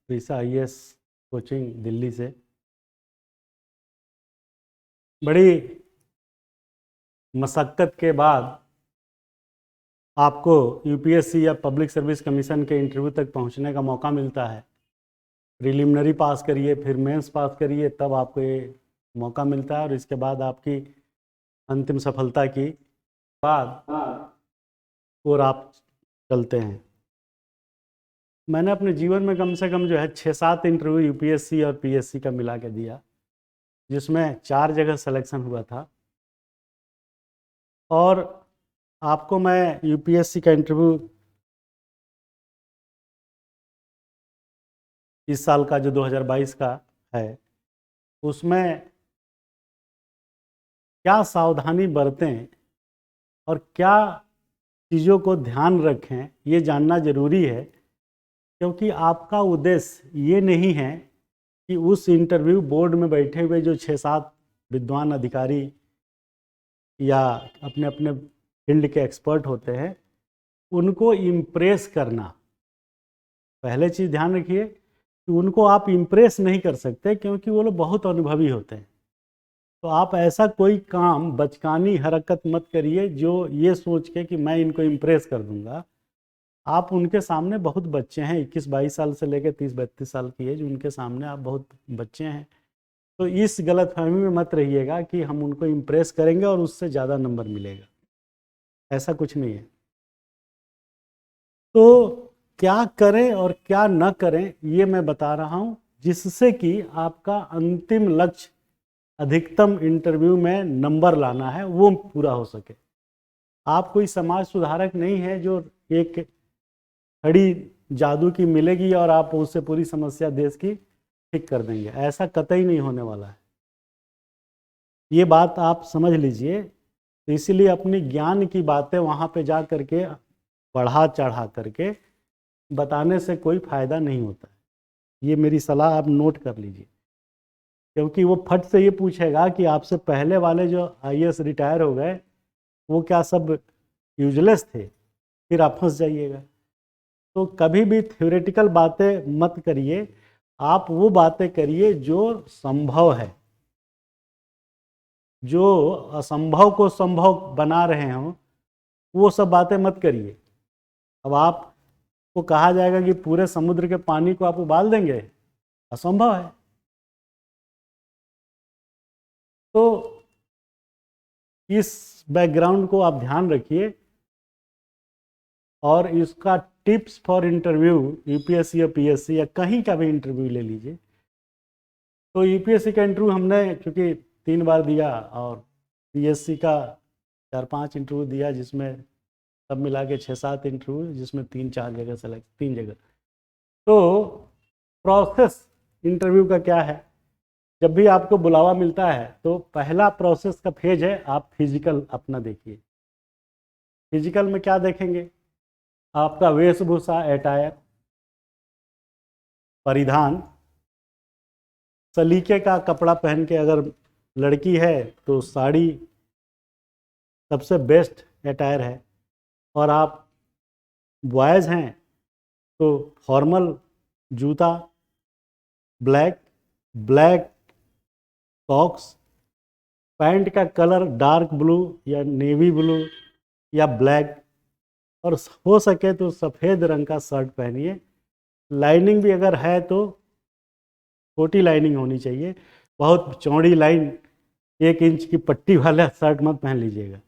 प्रीसा IAS coaching Delhi से। बड़ी मशक्क़त के बाद आपको यूपीएससी या पब्लिक सर्विस कमीशन के इंटरव्यू तक पहुंचने का मौका मिलता है। प्रिलिमिनरी पास करिए, फिर मेंस पास करिए, तब आपको ये मौका मिलता है और इसके बाद आपकी अंतिम सफलता की बाद और आप चलते हैं। मैंने अपने जीवन में कम से कम जो है 6-7 इंटरव्यू यूपीएससी और पीएससी का मिला के दिया, जिसमें 4 जगह सिलेक्शन हुआ था। और आपको मैं यूपीएससी का इंटरव्यू इस साल का जो 2022 का है, उसमें क्या सावधानी बरतें और क्या चीज़ों को ध्यान रखें, ये जानना ज़रूरी है। क्योंकि आपका उद्देश्य ये नहीं है कि उस इंटरव्यू बोर्ड में बैठे हुए जो 6-7 विद्वान अधिकारी या अपने अपने फील्ड के एक्सपर्ट होते हैं, उनको इम्प्रेस करना। पहले चीज़ ध्यान रखिए कि उनको आप इम्प्रेस नहीं कर सकते, क्योंकि वो लोग बहुत अनुभवी होते हैं। तो आप ऐसा कोई काम, बचकानी हरकत मत करिए जो ये सोच के कि मैं इनको इम्प्रेस कर दूंगा। आप उनके सामने बहुत बच्चे हैं, 21-22 साल से लेकर 30-32 साल की एज, उनके सामने आप बहुत बच्चे हैं। तो इस गलतफहमी में मत रहिएगा कि हम उनको इम्प्रेस करेंगे और उससे ज़्यादा नंबर मिलेगा, ऐसा कुछ नहीं है। तो क्या करें और क्या न करें ये मैं बता रहा हूँ, जिससे कि आपका अंतिम लक्ष्य अधिकतम इंटरव्यू में नंबर लाना है, वो पूरा हो सके। आप कोई समाज सुधारक नहीं है जो एक घड़ी जादू की मिलेगी और आप उससे पूरी समस्या देश की ठीक कर देंगे, ऐसा कतई नहीं होने वाला है। ये बात आप समझ लीजिए। तो इसीलिए अपनी ज्ञान की बातें वहाँ पे जा करके बढ़ा चढ़ा करके बताने से कोई फ़ायदा नहीं होता है। ये मेरी सलाह आप नोट कर लीजिए, क्योंकि वो फट से ये पूछेगा कि आपसे पहले वाले जो आईएएस रिटायर हो गए वो क्या सब यूजलेस थे, फिर आप फंस जाइएगा। तो कभी भी थ्योरेटिकल बातें मत करिए, आप वो बातें करिए जो संभव है। जो असंभव को संभव बना रहे हों वो सब बातें मत करिए। अब आपको कहा जाएगा कि पूरे समुद्र के पानी को आप उबाल देंगे, असंभव है। तो इस बैकग्राउंड को आप ध्यान रखिए और इसका टिप्स फॉर इंटरव्यू, यूपीएससी या पीएससी या कहीं का भी इंटरव्यू ले लीजिए। तो यूपीएससी का इंटरव्यू हमने चूँकि 3 बार दिया और पीएससी का 4-5 इंटरव्यू दिया, जिसमें सब मिला के 6-7 इंटरव्यू, जिसमें 3-4 जगह सेलेक्ट, 3 जगह। तो प्रोसेस इंटरव्यू का क्या है, जब भी आपको बुलावा मिलता है तो पहला प्रोसेस का फेज है, आप फिजिकल अपना देखिए। फिजिकल में क्या देखेंगे, आपका वेशभूषा, अटायर, परिधान, सलीके का कपड़ा पहन के, अगर लड़की है तो साड़ी सबसे बेस्ट अटायर है, और आप बॉयज़ हैं तो फॉर्मल जूता, ब्लैक सॉक्स, पैंट का कलर डार्क ब्लू या नेवी ब्लू या ब्लैक, और हो सके तो सफ़ेद रंग का शर्ट पहनिए। लाइनिंग भी अगर है तो छोटी लाइनिंग होनी चाहिए, बहुत चौड़ी लाइन 1 इंच की पट्टी वाला शर्ट मत पहन लीजिएगा।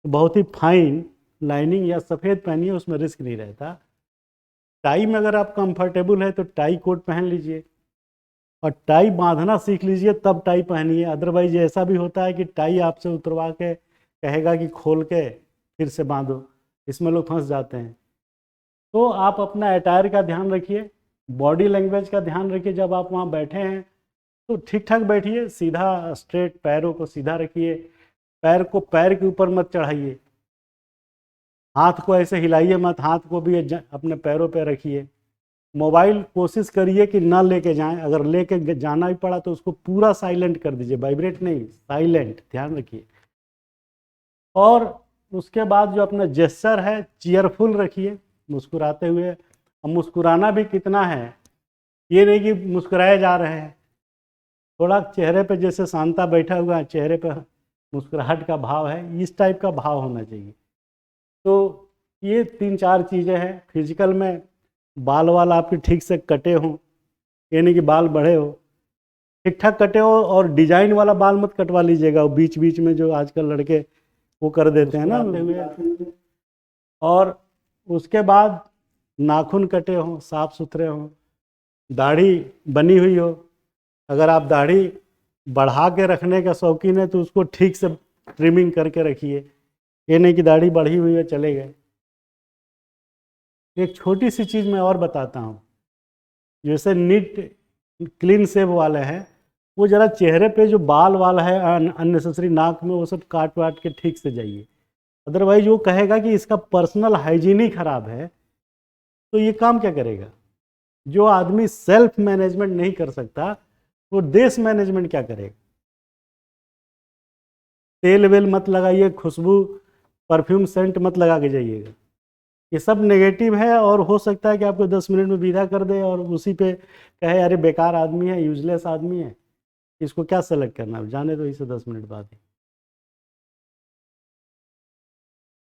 बहुत ही फाइन लाइनिंग या सफ़ेद पहनिए, उसमें रिस्क नहीं रहता। टाई में अगर आप कंफर्टेबल है तो टाई कोट पहन लीजिए, और टाई बांधना सीख लीजिए तब टाई पहनिए। अदरवाइज ऐसा भी होता है कि टाई आपसे उतरवा के कहेगा कि खोल के फिर से बांधो, इसमें लोग फंस जाते हैं। तो आप अपना अटायर का ध्यान रखिए, बॉडी लैंग्वेज का ध्यान रखिए। जब आप वहाँ बैठे हैं तो ठीक ठाक बैठिए, सीधा स्ट्रेट, पैरों को सीधा रखिए, पैर को पैर के ऊपर मत चढ़ाइए, हाथ को ऐसे हिलाइए मत, हाथ को भी अपने पैरों पे रखिए। मोबाइल कोशिश करिए कि ना लेके जाएं, अगर लेके जाना भी पड़ा तो उसको पूरा साइलेंट कर दीजिए, वाइब्रेट नहीं, साइलेंट, ध्यान रखिए। और उसके बाद जो अपना जेस्चर है चीयरफुल रखिए, मुस्कुराते हुए। अब मुस्कुराना भी कितना है ये नहीं कि मुस्कुराए जा रहे हैं, थोड़ा चेहरे पे जैसे शांता बैठा हुआ है, चेहरे पे मुस्कुराहट का भाव है, इस टाइप का भाव होना चाहिए। तो ये 3-4 चीज़ें हैं। फिजिकल में बाल वाल आपके ठीक से कटे हों, ये नहीं कि बाल बढ़े हो, ठीक ठाक कटे हो, और डिजाइन वाला बाल मत कटवा लीजिएगा, वो बीच बीच में जो आजकल लड़के वो कर देते हैं ना हुए। और उसके बाद नाखून कटे हों, साफ सुथरे हों, दाढ़ी बनी हुई हो। अगर आप दाढ़ी बढ़ा के रखने का शौकीन है तो उसको ठीक से ट्रिमिंग करके रखिए, ये नहीं कि दाढ़ी बढ़ी हुई है चले गए। एक छोटी सी चीज़ मैं और बताता हूँ, जैसे नीट क्लीन शेव वाले हैं, वो ज़रा चेहरे पे जो बाल वाल है अननेसेसरी नाक में, वो सब काट वाट के ठीक से जाइए। अदरवाइज वो कहेगा कि इसका पर्सनल हाइजीन ही खराब है, तो ये काम क्या करेगा? जो आदमी सेल्फ मैनेजमेंट नहीं कर सकता वो देश मैनेजमेंट क्या करेगा? तेल वेल मत लगाइए, खुशबू परफ्यूम सेंट मत लगा के जाइएगा, ये सब नेगेटिव है। और हो सकता है कि आपको 10 मिनट में विदा कर दे और उसी पे कहे अरे बेकार आदमी है, यूजलेस आदमी है, इसको क्या सेलेक्ट करना है, जाने दो इसे 10 मिनट बाद ही।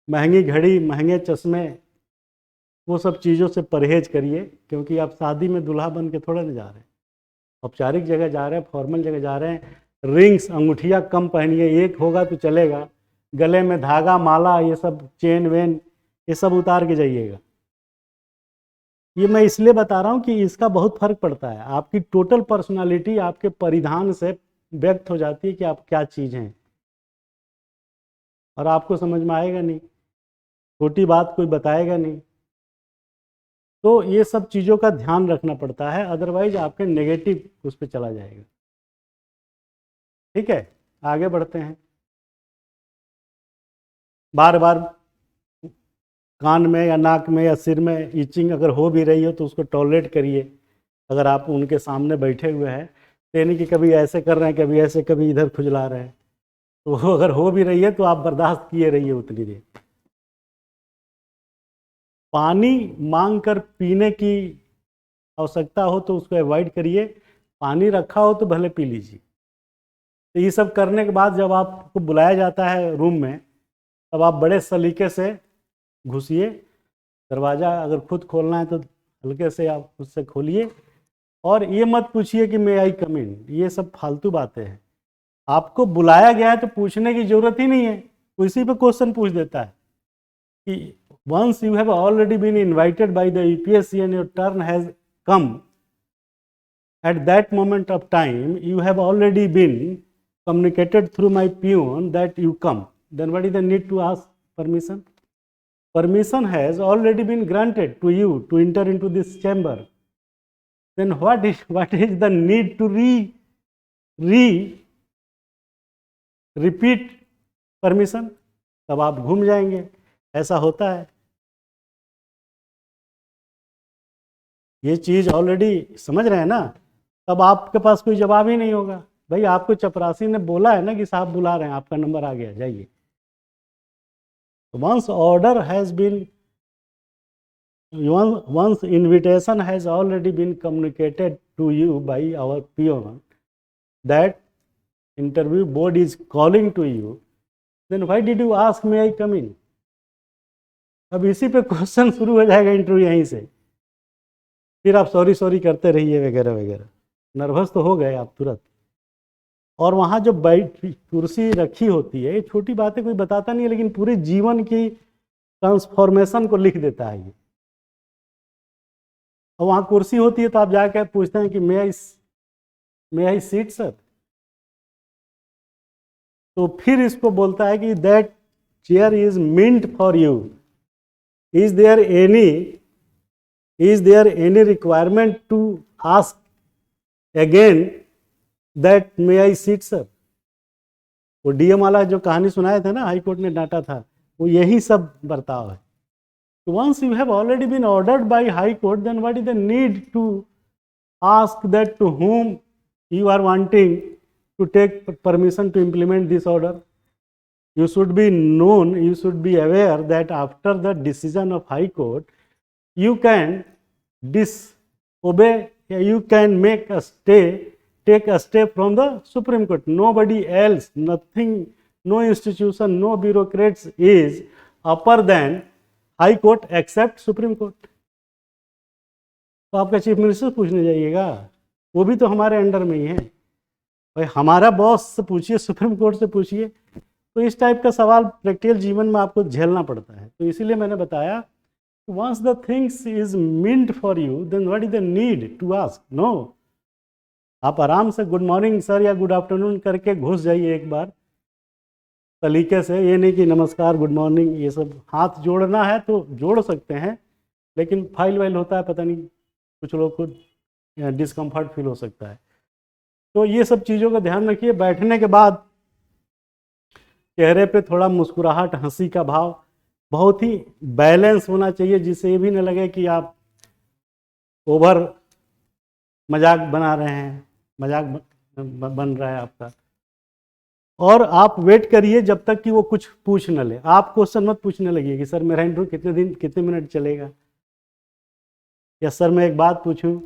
महंगी घड़ी, महंगे चश्मे, वो सब चीज़ों से परहेज करिए, क्योंकि आप शादी में दूल्हा बन के थोड़ा नहीं जा रहे हैं, औपचारिक जगह जा रहे हैं, फॉर्मल जगह जा रहे हैं। रिंग्स अंगूठियाँ कम पहनिए, एक होगा तो चलेगा, गले में धागा माला ये सब चेन वेन ये सब उतार के जाइएगा। ये मैं इसलिए बता रहा हूँ कि इसका बहुत फर्क पड़ता है, आपकी टोटल पर्सनालिटी आपके परिधान से व्यक्त हो जाती है कि आप क्या चीज़ हैं, और आपको समझ में आएगा नहीं, छोटी बात कोई बताएगा नहीं। तो ये सब चीज़ों का ध्यान रखना पड़ता है, अदरवाइज आपके नेगेटिव उस पर चला जाएगा। ठीक है, आगे बढ़ते हैं। बार बार कान में या नाक में या सिर में इचिंग अगर हो भी रही हो तो उसको टॉलरेट करिए। अगर आप उनके सामने बैठे हुए हैं तो यानी कि कभी ऐसे कर रहे हैं, कभी ऐसे, कभी इधर खुजला रहे हैं, तो वो अगर हो भी रही है तो आप बर्दाश्त किए रहिए उतनी देर। पानी मांग कर पीने की आवश्यकता हो तो उसको अवॉइड करिए, पानी रखा हो तो भले पी लीजिए। तो ये सब करने के बाद जब आपको बुलाया जाता है रूम में, तब आप बड़े सलीके से घुसिए, दरवाज़ा अगर खुद खोलना है तो हल्के से आप उससे खोलिए, और ये मत पूछिए कि मे आई कम इन, ये सब फालतू बातें हैं। आपको बुलाया गया है तो पूछने की ज़रूरत ही नहीं है, उसी पे क्वेश्चन पूछ देता है कि once you have already been invited by the UPSC and your turn has come, at that moment of time you have already been communicated through my peon that you come, then what is the need to ask permission? Permission has already been granted to you to enter into this chamber, then what is the need to repeat permission? तब आप घूम जाएंगे, ऐसा होता है। ये चीज़ already समझ रहे हैं ना, तब आपके पास कोई जवाब ही नहीं होगा। भाई आपको चपरासी ने बोला है ना कि साहब बुला रहे हैं, आपका नंबर आ गया, जाइए। Once order has been, once invitation has already been communicated to you by our peon that interview board is calling to you, then why did you ask may I come in? अब इसी पे question शुरू हो जाएगा interview यहीं से, फिर आप सॉरी सॉरी करते रहिए वगैरह वगैरह, नर्वस तो हो गए आप तुरंत। और वहाँ जो कुर्सी रखी होती है, ये छोटी बातें कोई बताता नहीं है, लेकिन पूरे जीवन की ट्रांसफॉर्मेशन को लिख देता है ये। और वहाँ कुर्सी होती है तो आप जाकर पूछते हैं कि मे आई सीट सर, तो फिर इसको बोलता है कि that chair is meant for you, is there any requirement to ask again that may I seat sir? वो डीएम वाला जो कहानी सुनाए थे ना, हाई कोर्ट ने डांटा था, वो यही सब बर्ताव है। So once you have already been ordered by High Court, then what is the need to ask that to whom you are wanting to take permission to implement this order? You should be known, you should be aware that after the decision of High Court, you can disobey you can take a step from the Supreme Court. Nobody else, nothing, no institution, no bureaucrats is upper than High Court except Supreme Court. तो आपका chief minister पूछने जाइएगा, वो भी तो हमारे under में ही है भाई, हमारा बॉस से पूछिए, सुप्रीम कोर्ट से पूछिए। तो इस टाइप का सवाल प्रैक्टिकल जीवन में आपको झेलना पड़ता है। तो इसीलिए मैंने बताया, once the things is meant for you, then what is the need to ask? No, आप आराम से गुड मॉर्निंग सर या गुड आफ्टरनून करके घुस जाइए एक बार तरीके से। ये नहीं कि नमस्कार गुड मॉर्निंग, ये सब हाथ जोड़ना है तो जोड़ सकते हैं, लेकिन फाइल वाइल होता है, पता नहीं कुछ लोग को डिस्कम्फर्ट फील हो सकता है। तो ये सब चीज़ों का ध्यान रखिए। बैठने के बाद चेहरे पे थोड़ा मुस्कुराहट, हंसी का भाव बहुत ही बैलेंस होना चाहिए, जिससे ये भी न लगे कि आप ओवर मजाक बना रहे हैं, मजाक बन रहा है आपका। और आप वेट करिए जब तक कि वो कुछ पूछ न ले। आप क्वेश्चन मत पूछने लगिए कि सर मेरा इंटरव्यू कितने मिनट चलेगा, या सर मैं एक बात पूछूं,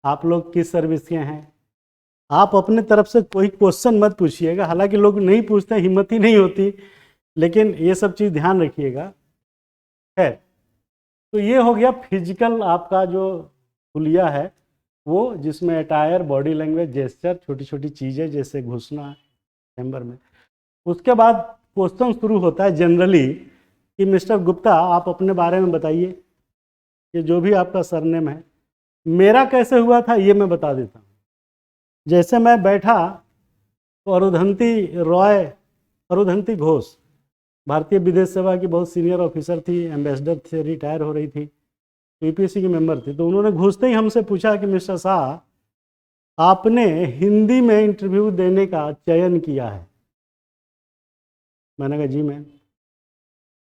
आप लोग किस सर्विस के हैं। आप अपने तरफ से कोई क्वेश्चन मत पूछिएगा, हालांकि लोग नहीं पूछते, हिम्मत ही नहीं होती, लेकिन ये सब चीज़ ध्यान रखिएगा। है तो ये हो गया फिजिकल आपका जो हुलिया है, वो जिसमें अटायर, बॉडी लैंग्वेज, जेस्चर, छोटी छोटी चीज़ें जैसे घुसना चैम्बर में। उसके बाद क्वेश्चन शुरू होता है जनरली कि मिस्टर गुप्ता आप अपने बारे में बताइए, कि जो भी आपका सरनेम है। मेरा कैसे हुआ था ये मैं बता देता हूँ। जैसे मैं बैठा तो अरुंधति घोष भारतीय विदेश सेवा की बहुत सीनियर ऑफिसर थी, एम्बेसडर थे, रिटायर हो रही थी, यूपीएससी की मेंबर थी। तो उन्होंने घुसते ही हमसे पूछा कि मिस्टर शाह आपने हिंदी में इंटरव्यू देने का चयन किया है। मैंने कहा जी मैम।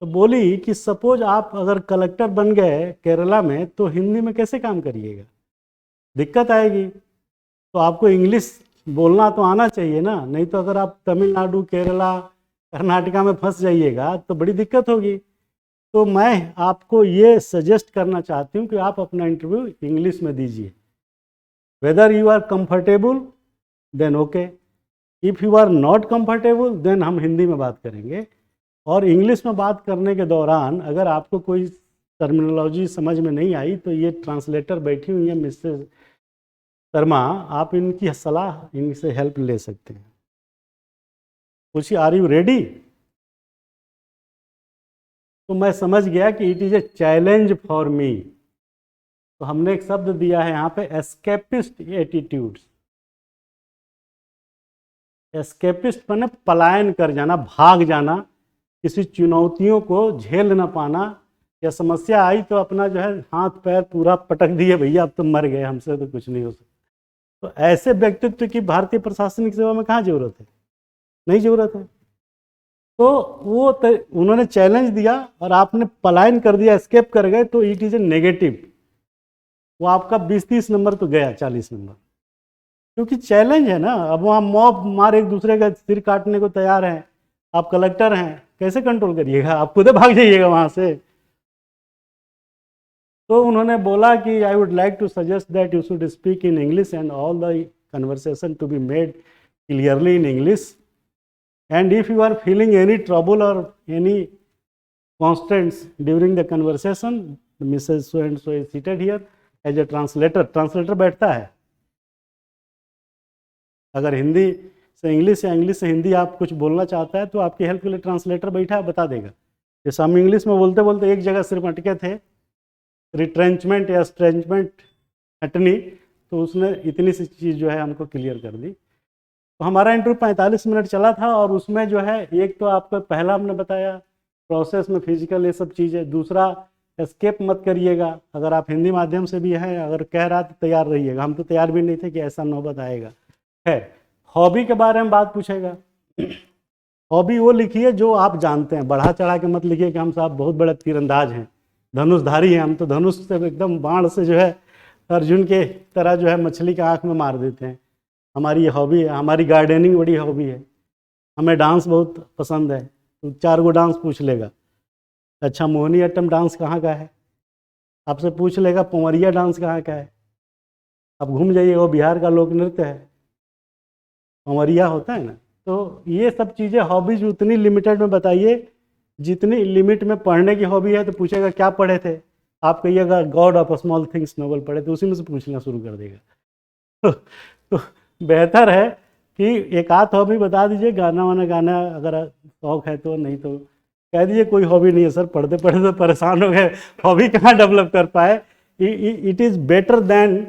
तो बोली कि सपोज आप अगर कलेक्टर बन गए केरला में तो हिंदी में कैसे काम करिएगा, दिक्कत आएगी। तो आपको इंग्लिश बोलना तो आना चाहिए ना, नहीं तो अगर आप तमिलनाडु, केरला, कर्नाटका में फंस जाइएगा तो बड़ी दिक्कत होगी। तो मैं आपको ये सजेस्ट करना चाहती हूँ कि आप अपना इंटरव्यू इंग्लिश में दीजिए। Whether you are comfortable then okay, if you are not comfortable then हम हिंदी में बात करेंगे। और इंग्लिश में बात करने के दौरान अगर आपको कोई टर्मिनोलॉजी समझ में नहीं आई तो ये ट्रांसलेटर बैठी हुई है मिसेस शर्मा, आप इनकी सलाह, इनसे हेल्प ले सकते हैं। पूछिए आर यू रेडी। तो मैं समझ गया कि it is a challenge for me. तो हमने एक शब्द दिया है यहाँ पे, एस्केपिस्ट एटीट्यूड्स। एस्केपिस्ट माने पलायन कर जाना, भाग जाना, किसी चुनौतियों को झेल ना पाना, या समस्या आई तो अपना जो है हाथ पैर पूरा पटक दिए, भैया अब तो मर गए, हमसे तो कुछ नहीं हो सकता। तो ऐसे व्यक्तित्व की भारतीय प्रशासनिक सेवा में कहाँ जरूरत है, नहीं जरूरत है। तो वो उन्होंने चैलेंज दिया और आपने पलायन कर दिया, एस्केप कर गए, तो इट इज ए नेगेटिव। वो आपका 20-30 नंबर तो गया, 40 नंबर, क्योंकि चैलेंज है ना। अब वहाँ मॉब मार एक दूसरे का सिर काटने को तैयार हैं, आप कलेक्टर हैं, कैसे कंट्रोल करिएगा, आप खुद भाग जाइएगा वहाँ से। तो उन्होंने बोला कि I would like to suggest that you should speak in English and all the conversation to be made clearly in English, and if you are feeling any trouble or any constraints during the conversation, Mrs. so and so is seated here as a translator. Translator बैठता है। अगर हिंदी से English या English से हिंदी आप कुछ बोलना चाहता है तो आपकी हेल्प के लिए ट्रांसलेटर बैठा है, बता देगा। जैसे हम इंग्लिश में बोलते बोलते एक जगह सिर्फ अटके थे, रिट्रेंचमेंट या स्ट्रेंचमेंट हटनी, तो उसने इतनी सी चीज़ जो है हमको क्लियर कर दी। तो हमारा इंटरव्यू 45 मिनट चला था, और उसमें जो है एक तो आपको पहला हमने बताया प्रोसेस में फिजिकल ये सब चीज़ें, दूसरा एस्केप मत करिएगा। अगर आप हिंदी माध्यम से भी हैं, अगर कह रहा तो तैयार रहिएगा। हम तो तैयार भी नहीं थे कि ऐसा नौबत आएगा। है हॉबी के बारे में बात पूछेगा। हॉबी वो लिखिए जो आप जानते हैं, बढ़ा चढ़ा के मत लिखिए कि हम साहब बहुत बड़े तीरंदाज हैं, धनुषधारी हैं, हम तो धनुष से एकदम बाण से जो है अर्जुन के तरह जो है मछली के आँख में मार देते हैं। हमारी ये हॉबी है, हमारी गार्डनिंग बड़ी हॉबी है, हमें डांस बहुत पसंद है। तो 4 गो डांस पूछ लेगा। अच्छा मोहिनी अट्टम डांस कहाँ का है, आपसे पूछ लेगा पवरिया डांस कहाँ का है, अब घूम जाइए, वो बिहार का लोक नृत्य है, कंवरिया होता है ना। तो ये सब चीज़ें हॉबीज उतनी लिमिटेड में बताइए जितनी लिमिट में। पढ़ने की हॉबी है तो पूछेगा क्या पढ़े थे, आप कहिएगा God of small things novel पढ़े, तो उसी में से पूछना शुरू कर देगा। तो बेहतर है कि एक आध हॉबी बता दीजिए, गाना वाना गाना अगर शौक है तो, नहीं तो कह दीजिए कोई हॉबी नहीं है सर, पढ़ते पढ़ते तो परेशान हो गए, हॉबी कहाँ डेवलप कर पाए। It is better than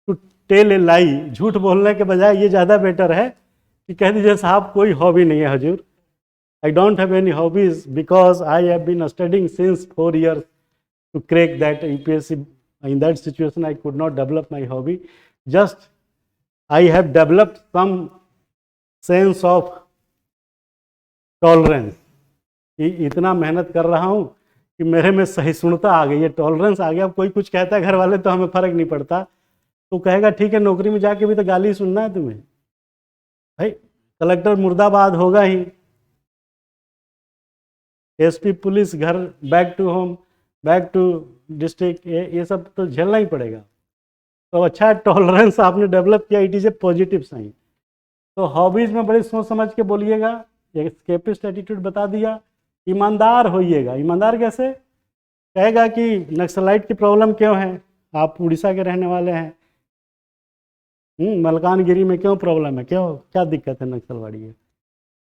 to tell a lie, झूठ बोलने के बजाय ये ज़्यादा बेटर है कि कह दीजिए साहब कोई हॉबी नहीं है हजूर, I don't have any hobbies because I have been studying since 4 years to crack that UPSC. In that situation, I could not develop my hobby. Just I have developed some sense of tolerance. इतना मेहनत कर रहा हूँ कि मेरे में सहिष्णुता आ गई है, टॉलरेंस आ गया। अब कोई कुछ कहता है घर वाले तो हमें फ़र्क नहीं पड़ता, तो कहेगा ठीक है, नौकरी में जाके भी तो गाली सुनना है तुम्हें भाई, कलेक्टर मुर्दाबाद होगा ही, एसपी पुलिस घर, back to home, back to district, ये सब तो झेलना ही पड़ेगा। तो अच्छा टॉलरेंस आपने डेवलप किया, it is a positive sign. तो हॉबीज़ में बड़ी सोच समझ के बोलिएगा, एस्केपिस्ट एटीट्यूड बता दिया। ईमानदार होइएगा। ईमानदार कैसे? कहेगा कि नक्सलाइट की प्रॉब्लम क्यों है, आप उड़ीसा के रहने वाले हैं, मलकानगिरी में क्यों प्रॉब्लम है, क्यों क्या दिक्कत है नक्सलवाड़ी है।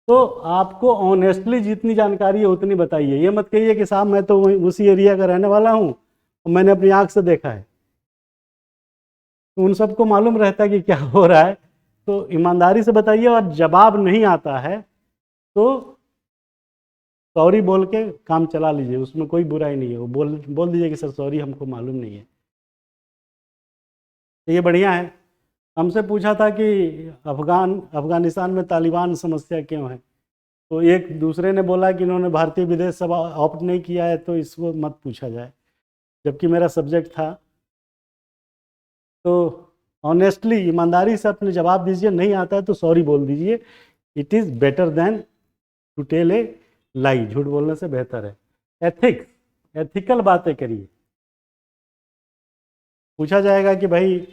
तो आपको ऑनेस्टली जितनी जानकारी है उतनी बताइए। ये मत कहिए कि साहब मैं तो उसी एरिया का रहने वाला हूँ और मैंने अपनी आँख से देखा है, तो उन सबको मालूम रहता है कि क्या हो रहा है। तो ईमानदारी से बताइए, और जवाब नहीं आता है तो सॉरी बोल के काम चला लीजिए, उसमें कोई बुराई नहीं है। वो बोल दीजिए कि सर सॉरी, हमको मालूम नहीं है। तो ये बढ़िया है। हमसे पूछा था कि अफगानिस्तान में तालिबान समस्या क्यों है, तो एक दूसरे ने बोला कि इन्होंने भारतीय विदेश सेवा ऑप्ट नहीं किया है तो इसको मत पूछा जाए, जबकि मेरा सब्जेक्ट था। तो ऑनेस्टली ईमानदारी से अपने जवाब दीजिए, नहीं आता है तो सॉरी बोल दीजिए। It is better than to tell a lie, झूठ बोलने से बेहतर है। एथिक्स, एथिकल बातें करिए। पूछा जाएगा कि भाई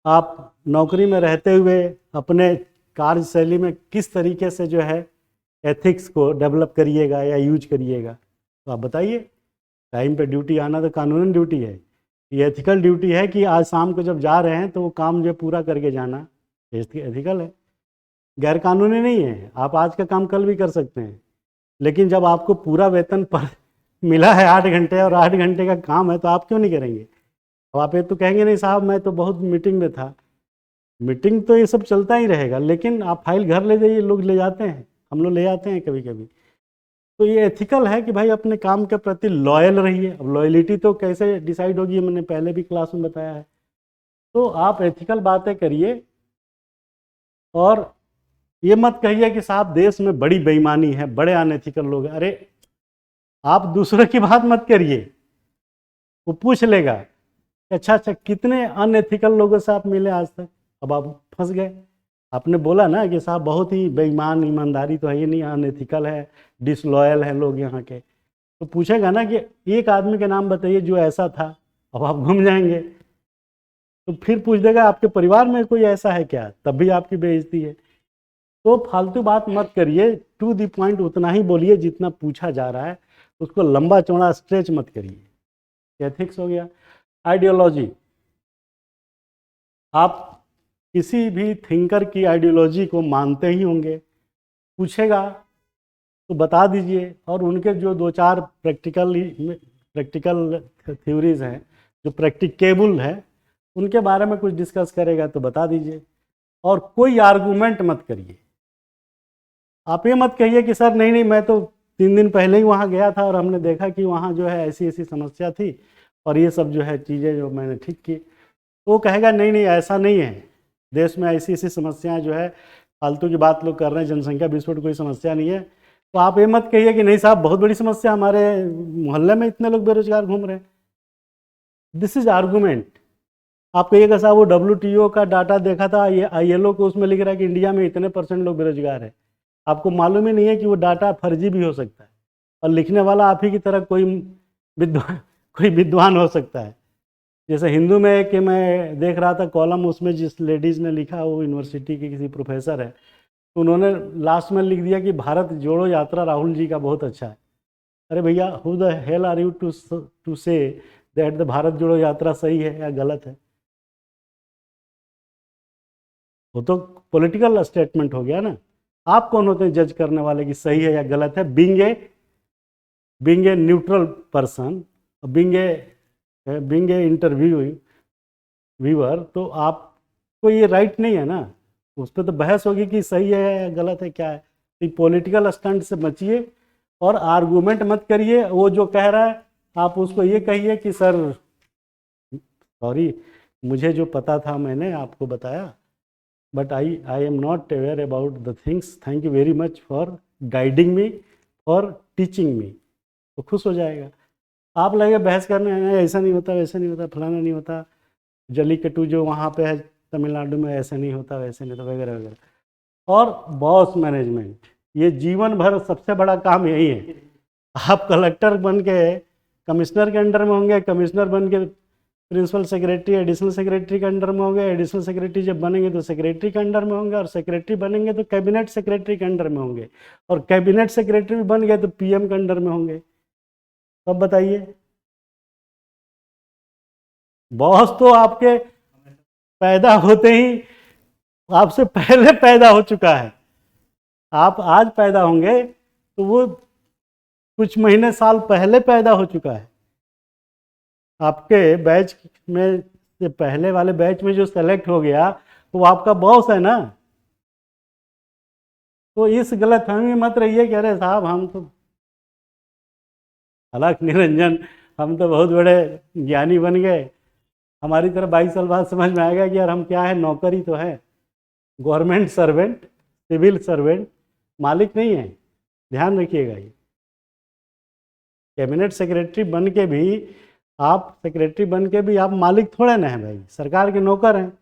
आप नौकरी में रहते हुए अपने कार्यशैली में किस तरीके से जो है एथिक्स को डेवलप करिएगा या यूज करिएगा, तो आप बताइए। टाइम पे ड्यूटी आना तो कानूनन ड्यूटी है, ये एथिकल ड्यूटी है कि आज शाम को जब जा रहे हैं तो वो काम जो पूरा करके जाना एथिकल है, गैर कानूनी नहीं है। आप आज का काम कल भी कर सकते हैं, लेकिन जब आपको पूरा वेतन पर मिला है 8 घंटे और 8 घंटे का काम है तो आप क्यों नहीं करेंगे। अब आप ये तो कहेंगे नहीं साहब मैं तो बहुत मीटिंग में था, मीटिंग तो ये सब चलता ही रहेगा, लेकिन आप फाइल घर ले जाइए, लोग ले जाते हैं, हम लोग ले जाते हैं कभी कभी। तो ये एथिकल है कि भाई अपने काम के प्रति लॉयल रहिए। अब लॉयलिटी तो कैसे डिसाइड होगी, मैंने पहले भी क्लास में बताया है। तो आप एथिकल बातें करिए, और ये मत कहिए कि साहब देश में बड़ी बेईमानी है, बड़े अनएथिकल लोग हैं। अरे आप दूसरे की बात मत करिए, वो पूछ लेगा अच्छा कितने अनएथिकल लोगों से आप मिले आज तक, अब आप फंस गए। आपने बोला ना कि साहब बहुत ही बेईमान, ईमानदारी तो है ही नहीं, अनएथिकल है, डिसलॉयल है लोग यहाँ के, तो पूछेगा ना कि एक आदमी के नाम बताइए जो ऐसा था, अब आप घूम जाएंगे। तो फिर पूछ देगा आपके परिवार में कोई ऐसा है क्या, तब भी आपकी बेइज्जती है। तो फालतू बात मत करिए, टू द पॉइंट उतना ही बोलिए जितना पूछा जा रहा है, उसको लंबा चौड़ा स्ट्रेच मत करिए। एथिक्स हो गया। आइडियोलॉजी, आप किसी भी थिंकर की आइडियोलॉजी को मानते ही होंगे, पूछेगा तो बता दीजिए, और उनके जो 2-4 प्रैक्टिकल थ्योरीज हैं जो प्रैक्टिकेबल है उनके बारे में कुछ डिस्कस करेगा तो बता दीजिए, और कोई आर्गूमेंट मत करिए। आप ये मत कहिए कि सर नहीं मैं तो 3 दिन पहले ही वहाँ गया था और हमने देखा कि वहाँ जो है ऐसी ऐसी समस्या थी और ये सब जो है चीज़ें जो मैंने ठीक की। वो कहेगा नहीं ऐसा नहीं है, देश में ऐसी ऐसी समस्याएं जो है, फालतू की बात लोग कर रहे हैं, जनसंख्या विस्फोट कोई समस्या नहीं है। तो आप ये मत कहिए कि नहीं साहब बहुत बड़ी समस्या, हमारे मोहल्ले में इतने लोग बेरोजगार घूम रहे हैं। This is argument. आप कहिएगा साहब वो WTO का डाटा देखा था, ये ILO को, उसमें लिख रहा है कि इंडिया में इतने % लोग बेरोजगार है। आपको मालूम ही नहीं है कि वो डाटा फर्जी भी हो सकता है, और लिखने वाला आप ही की तरह कोई विद्वान हो सकता है। जैसे हिंदू में एक कि मैं देख रहा था कॉलम, उसमें जिस लेडीज़ ने लिखा, वो यूनिवर्सिटी के किसी प्रोफेसर है, तो उन्होंने लास्ट में लिख दिया कि भारत जोड़ो यात्रा राहुल जी का बहुत अच्छा है। अरे भैया, who the hell are you to say that the Bharat Jodo Yatra सही है या गलत है? वो तो पॉलिटिकल स्टेटमेंट हो गया ना। आप कौन होते हैं जज करने वाले कि सही है या गलत है? Being a neutral person, being a interview viewer, तो आपको ये राइट नहीं है ना। उस पर तो बहस होगी कि सही है या गलत है, क्या है। तो पॉलिटिकल स्टंट से बचिए और आर्गूमेंट मत करिए। वो जो कह रहा है आप उसको ये कहिए कि सर सॉरी, मुझे जो पता था मैंने आपको बताया, but I am not aware about the things, thank you very much for guiding me, for teaching me. तो खुश हो जाएगा। आप लगे बहस करने, ऐसा नहीं होता, वैसा नहीं होता, फलाना नहीं होता, जल्लीकट्टू जो वहाँ पे है तमिलनाडु में, ऐसे नहीं होता, वैसे नहीं होता, वगैरह वगैरह। और बॉस मैनेजमेंट, ये जीवन भर सबसे बड़ा काम यही है। आप कलेक्टर बन के कमिश्नर के अंडर में होंगे, कमिश्नर बन के प्रिंसिपल सेक्रेटरी एडिशनल सेक्रेटरी के अंडर में होंगे, एडिशनल सेक्रेटरी जब बनेंगे तो सेक्रेटरी के अंडर में होंगे, और सेक्रेटरी बनेंगे तो कैबिनेट सेक्रेटरी के अंडर में होंगे, और कैबिनेट सेक्रेटरी भी बन गए तो पीएम के अंडर में होंगे। तब बताइए, बॉस तो आपके पैदा होते ही आपसे पहले पैदा हो चुका है। आप आज पैदा होंगे तो वो कुछ महीने साल पहले पैदा हो चुका है। आपके बैच में से पहले वाले बैच में जो सेलेक्ट हो गया वो आपका बॉस है ना। तो इस गलतफहमी में मत रहिए कि अरे साहब हम तो अलख निरंजन, हम तो बहुत बड़े ज्ञानी बन गए, हमारी तरफ 22 साल बाद समझ में आएगा कि यार हम क्या है, नौकर ही तो है, गवर्नमेंट सर्वेंट, सिविल सर्वेंट, मालिक नहीं है। ध्यान रखिएगा। ये कैबिनेट सेक्रेटरी बन के भी आप मालिक थोड़े ना हैं भाई, सरकार के नौकर हैं,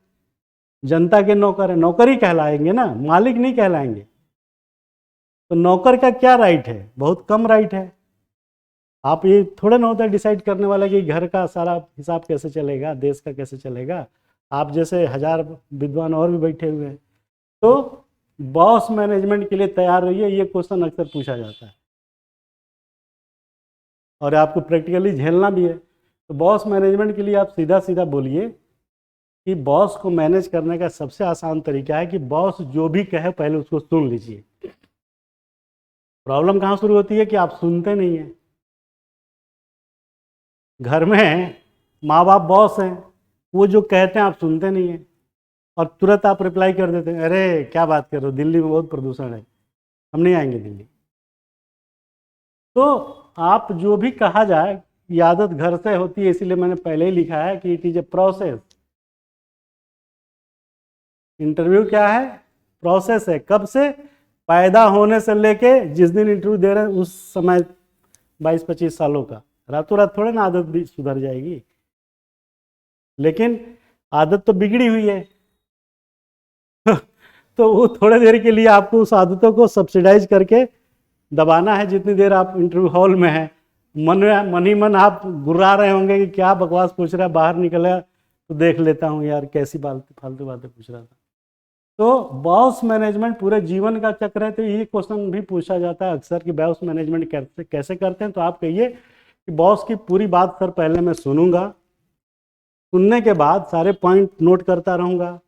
जनता के नौकर हैं, नौकर ही कहलाएंगे ना, मालिक नहीं कहलाएंगे। तो नौकर का क्या राइट है? बहुत कम राइट है। आप ये थोड़ा ना होता है डिसाइड करने वाला कि घर का सारा हिसाब कैसे चलेगा, देश का कैसे चलेगा। आप जैसे हजार विद्वान और भी बैठे हुए हैं। तो बॉस मैनेजमेंट के लिए तैयार रहिए, ये क्वेश्चन अक्सर पूछा जाता है और आपको प्रैक्टिकली झेलना भी है। तो बॉस मैनेजमेंट के लिए आप सीधा सीधा बोलिए कि बॉस को मैनेज करने का सबसे आसान तरीका है कि बॉस जो भी कहे पहले उसको सुन लीजिए। प्रॉब्लम कहाँ शुरू होती है कि आप सुनते नहीं हैं। घर में माँ बाप बॉस हैं, वो जो कहते हैं आप सुनते नहीं हैं और तुरंत आप रिप्लाई कर देते हैं, अरे क्या बात कर रहे हो, दिल्ली में बहुत प्रदूषण है, हम नहीं आएंगे दिल्ली। तो आप जो भी कहा जाए, ये आदत घर से होती है, इसीलिए मैंने पहले ही लिखा है कि it is a process. Interview क्या है? प्रोसेस है। कब से? पैदा होने से लेके जिस दिन इंटरव्यू दे रहे हैं उस समय, 22-25 सालों का। रातों रात थोड़े ना आदत भी सुधर जाएगी, लेकिन आदत तो बिगड़ी हुई है। तो वो थोड़ी देर के लिए आपको उस आदतों को सब्सिडाइज करके दबाना है। जितनी देर आप इंटरव्यू हॉल में हैं, मन ही मन आप गुर्रा रहे होंगे कि क्या बकवास पूछ रहा है, बाहर निकला तो देख लेता हूँ यार कैसी फालतू बातें पूछ रहा था। तो बॉस मैनेजमेंट पूरे जीवन का चक्र है। तो ये क्वेश्चन भी पूछा जाता है अक्सर कि बॉस मैनेजमेंट कैसे करते हैं। तो आप कहिए कि बॉस की पूरी बात सर पहले मैं सुनूंगा, सुनने के बाद सारे पॉइंट नोट करता रहूँगा,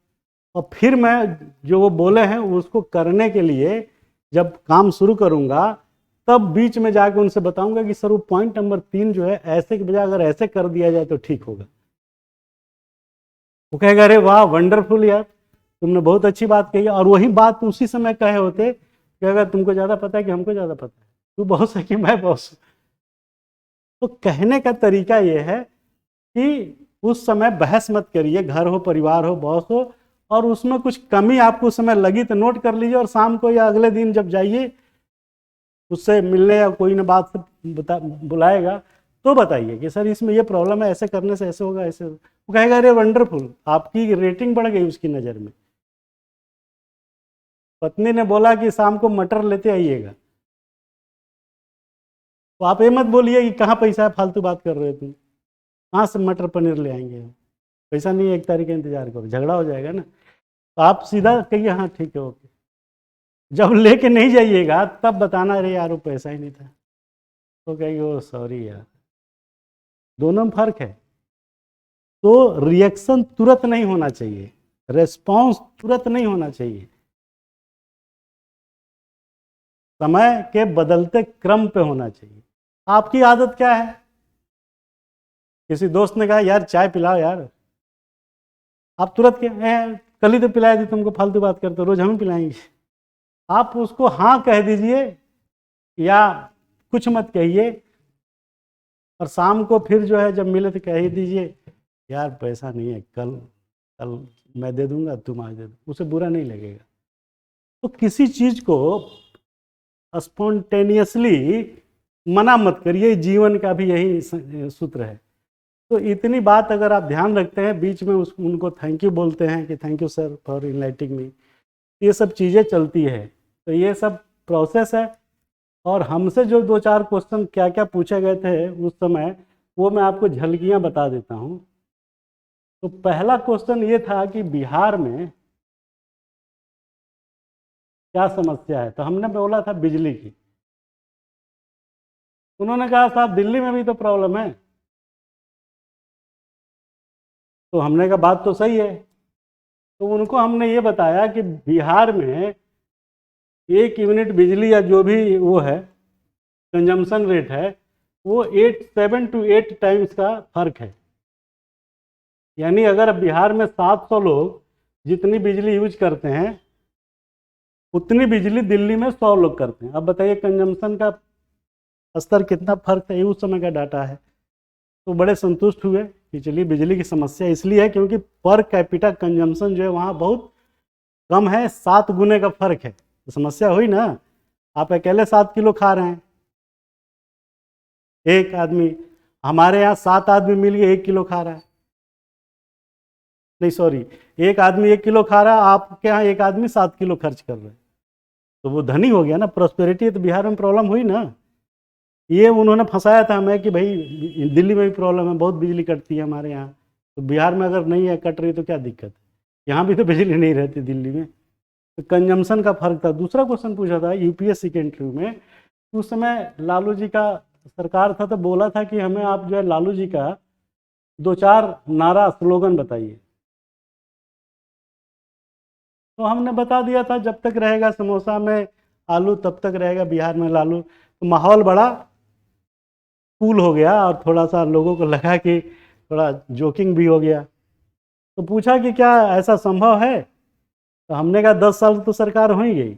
और फिर मैं जो वो बोले हैं उसको करने के लिए जब काम शुरू करूँगा तब बीच में जाके उनसे बताऊंगा कि सर वो पॉइंट नंबर 3 जो है ऐसे के बजाय अगर ऐसे कर दिया जाए तो ठीक होगा। वो कहेगा अरे वाह वंडरफुल यार, तुमने बहुत अच्छी बात कही। और वही बात उसी समय कहे होते कि अगर तुमको ज़्यादा पता है कि हमको ज़्यादा पता है, तू बॉस है कि मैं बॉस हूँ। तो कहने का तरीका ये है कि उस समय बहस मत करिए, घर हो, परिवार हो, बॉस हो, और उसमें कुछ कमी आपको उस समय लगी तो नोट कर लीजिए, और शाम को या अगले दिन जब जाइए उससे मिलने या कोई ना बात से बुलाएगा तो बताइए कि सर इसमें ये प्रॉब्लम है, ऐसे करने से ऐसे होगा, ऐसे होगा। वो कहेगा अरे वंडरफुल, आपकी रेटिंग बढ़ गई उसकी नज़र में। पत्नी ने बोला कि शाम को मटर लेते आइएगा, तो आप ये मत बोलिए कि कहाँ पैसा है, फालतू बात कर रहे हो तुम। कहाँ से मटर पनीर ले आएंगे? पैसा नहीं है, 1 तारीख का इंतजार करो, झगड़ा हो जाएगा ना। तो आप सीधा कहिए हाँ ठीक है ओके। जब लेके नहीं जाइएगा तब बताना अरे यार वो पैसा ही नहीं था, तो कहेंगे ओ सॉरी यार। दोनों में फर्क है। तो रिएक्शन तुरंत नहीं होना चाहिए, रेस्पॉन्स तुरंत नहीं होना चाहिए, समय के बदलते क्रम पे होना चाहिए। आपकी आदत क्या है? किसी दोस्त ने कहा यार चाय पिलाओ यार, आप तुरंत कल ही तो पिलाया थी तुमको, फालतू बात करते हो, रोज हम पिलाएंगे। आप उसको हाँ कह दीजिए या कुछ मत कहिए, और शाम को फिर जो है जब मिले तो कह ही दीजिए यार पैसा नहीं है, कल कल मैं दे दूंगा, तुम आज दे दो, उसे बुरा नहीं लगेगा। तो किसी चीज को स्पॉन्टेनियसली मना मत करिए, जीवन का भी यही सूत्र है। तो इतनी बात अगर आप ध्यान रखते हैं, बीच में उनको थैंक यू बोलते हैं कि थैंक यू सर फॉर इनलाइटिंग मी, ये सब चीज़ें चलती है। तो ये सब प्रोसेस है। और हमसे जो 2-4 क्वेश्चन क्या क्या पूछे गए थे उस समय, वो मैं आपको झलकियाँ बता देता हूँ। तो पहला क्वेश्चन ये था कि बिहार में क्या समस्या है, तो हमने बोला था बिजली की। उन्होंने कहा साहब दिल्ली में भी तो प्रॉब्लम है। तो हमने कहा बात तो सही है। तो उनको हमने ये बताया कि बिहार में 1 यूनिट बिजली या जो भी वो है कंजम्पशन रेट है, वो 7 to 8 टाइम्स का फर्क है। यानी अगर बिहार में 700 लोग जितनी बिजली यूज करते हैं, उतनी बिजली दिल्ली में 100 लोग करते हैं। अब बताइए कंजम्पशन का स्तर कितना फर्क है, उस समय का डाटा है। तो बड़े संतुष्ट हुए कि चलिए बिजली की समस्या इसलिए है क्योंकि पर कैपिटा कंजम्पशन जो है वहाँ बहुत कम है, 7 गुने का फर्क है। तो समस्या हुई ना। आप अकेले 7 किलो खा रहे हैं, एक आदमी, हमारे यहाँ 7 आदमी मिल के 1 किलो खा रहा है। नहीं सॉरी, एक आदमी 1 किलो खा रहा है, आपके यहाँ एक आदमी 7 किलो खर्च कर रहे हैं, तो वो धनी हो गया ना, प्रॉस्पेरिटी है। तो बिहार में प्रॉब्लम हुई ना। ये उन्होंने फंसाया था हमें कि भाई दिल्ली में भी प्रॉब्लम है, बहुत बिजली कटती है हमारे यहाँ, तो बिहार में अगर नहीं है कट रही तो क्या दिक्कत है, यहाँ भी तो बिजली नहीं रहती दिल्ली में। तो कंजम्पशन का फर्क था। दूसरा क्वेश्चन पूछा था यूपीएससी के इंटरव्यू में, उस समय लालू जी का सरकार था, तो बोला था कि हमें आप जो है लालू जी का 2-4 नारा स्लोगन बताइए। तो हमने बता दिया था जब तक रहेगा समोसा में आलू तब तक रहेगा बिहार में लालू। तो माहौल बड़ा कूल हो गया और थोड़ा सा लोगों को लगा कि थोड़ा जोकिंग भी हो गया। तो पूछा कि क्या ऐसा संभव है, तो हमने कहा 10 साल तो सरकार हो ही गई।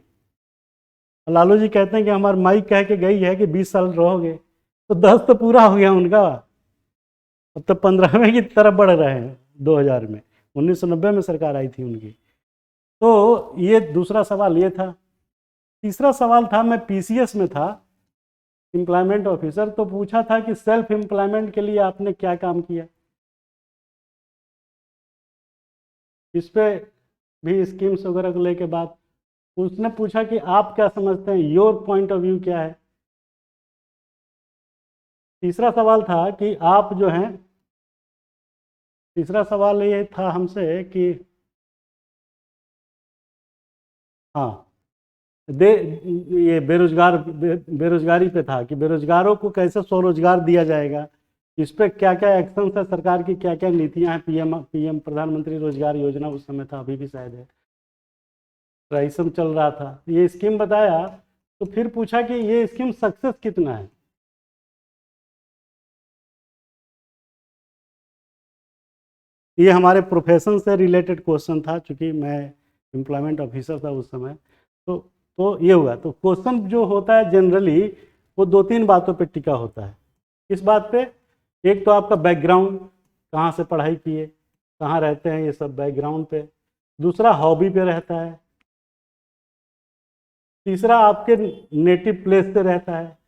लालू जी कहते हैं कि हमारी माइक कह के गई है कि 20 साल रहोगे, तो 10 तो पूरा हो गया उनका, अब तो 15वें की तरफ बढ़ रहे हैं 2000 में। 1990 में सरकार आई थी उनकी। तो ये दूसरा सवाल ये था। तीसरा सवाल था, मैं पीसीएस में था, एम्प्लॉयमेंट ऑफिसर, तो पूछा था कि सेल्फ एम्प्लॉयमेंट के लिए आपने क्या काम किया। इस पे भी स्कीम्स वगैरह को लेके बात, उसने पूछा कि आप क्या समझते हैं, योर पॉइंट ऑफ व्यू क्या है। तीसरा सवाल था कि आप जो हैं, तीसरा सवाल ये था हमसे कि हाँ दे ये बेरोजगारी पे था कि बेरोजगारों को कैसे स्वरोजगार दिया जाएगा, इस पे क्या क्या एक्शन है सरकार की, क्या क्या नीतियां हैं। पीएम प्रधानमंत्री रोजगार योजना उस समय था, अभी भी शायद है, ट्राइसम चल रहा था, ये स्कीम बताया। तो फिर पूछा कि ये स्कीम सक्सेस कितना है। ये हमारे प्रोफेशन से रिलेटेड क्वेश्चन था, चूंकि मैं एम्प्लॉयमेंट ऑफिसर था उस समय। तो तो ये हुआ। तो क्वेश्चन जो होता है जनरली वो 2-3 बातों पे टिका होता है। किस बात पे? एक तो आपका बैकग्राउंड, कहाँ से पढ़ाई किए, कहाँ रहते हैं, ये सब बैकग्राउंड पे। दूसरा हॉबी पे रहता है। तीसरा आपके नेटिव प्लेस से रहता है।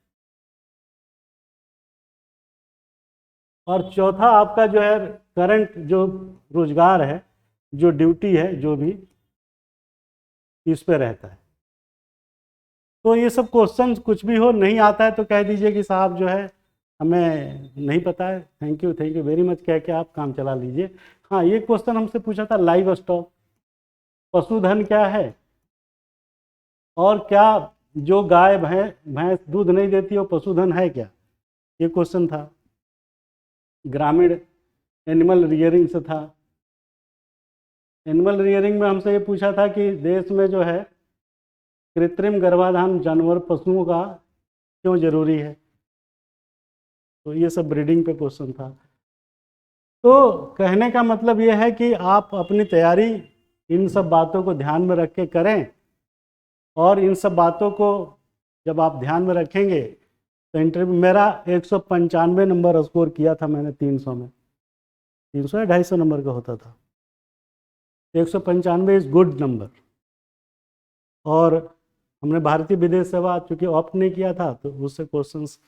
और चौथा आपका जो है करंट जो रोजगार है, जो ड्यूटी है, जो भी इस पे रहता है। तो ये सब क्वेश्चन कुछ भी हो नहीं आता है तो कह दीजिए कि साहब जो है हमें नहीं पता है, थैंक यू वेरी मच कह के आप काम चला लीजिए। हाँ, ये क्वेश्चन हमसे पूछा था, लाइव स्टॉक पशुधन क्या है, और क्या जो गाय भैंस दूध नहीं देती वो पशुधन है क्या, ये क्वेश्चन था। ग्रामीण एनिमल रियरिंग से था। एनिमल रियरिंग में हमसे ये पूछा था कि देश में जो है कृत्रिम गर्भाधान जानवर पशुओं का क्यों जरूरी है, तो ये सब ब्रीडिंग पे क्वेश्चन था। तो कहने का मतलब ये है कि आप अपनी तैयारी इन सब बातों को ध्यान में रख के करें, और इन सब बातों को जब आप ध्यान में रखेंगे तो इंटरव्यू, मेरा 195 नंबर स्कोर किया था मैंने 300 में, 300 या 250 नंबर का होता था, 195 इज़ गुड नंबर। और हमने भारतीय विदेश सेवा चूँकि ऑप्ट नहीं किया था, तो उससे क्वेश्चंस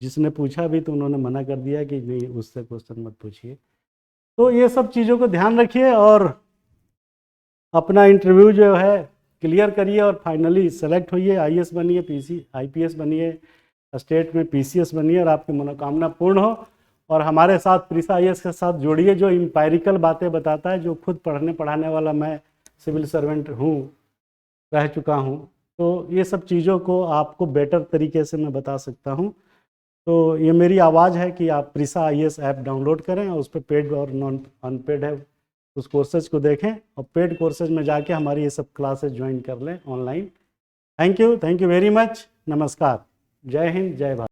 जिसने पूछा भी तो उन्होंने मना कर दिया कि नहीं, उससे क्वेश्चन मत पूछिए। तो ये सब चीज़ों को ध्यान रखिए और अपना इंटरव्यू जो है क्लियर करिए, और फाइनली सेलेक्ट होइए, आईएएस बनिए, आईपीएस बनिए, स्टेट में पीसीएस बनिए, और आपकी मनोकामना पूर्ण हो। और हमारे साथ प्रीसा आईएएस के साथ जोड़िए, जो इंपायरिकल बातें बताता है, जो खुद पढ़ने पढ़ाने वाला मैं सिविल सर्वेंट हूँ, रह चुका हूँ, तो ये सब चीज़ों को आपको बेटर तरीके से मैं बता सकता हूँ। तो ये मेरी आवाज़ है कि आप प्रीसा आईएएस ऐप डाउनलोड करें, और उस पर पेड और नॉन अनपेड है, उस कोर्सेज को देखें, और पेड कोर्सेज में जाके हमारी ये सब क्लासेज ज्वाइन कर लें online. Thank you very much. नमस्कार। जय हिंद, जय भारत।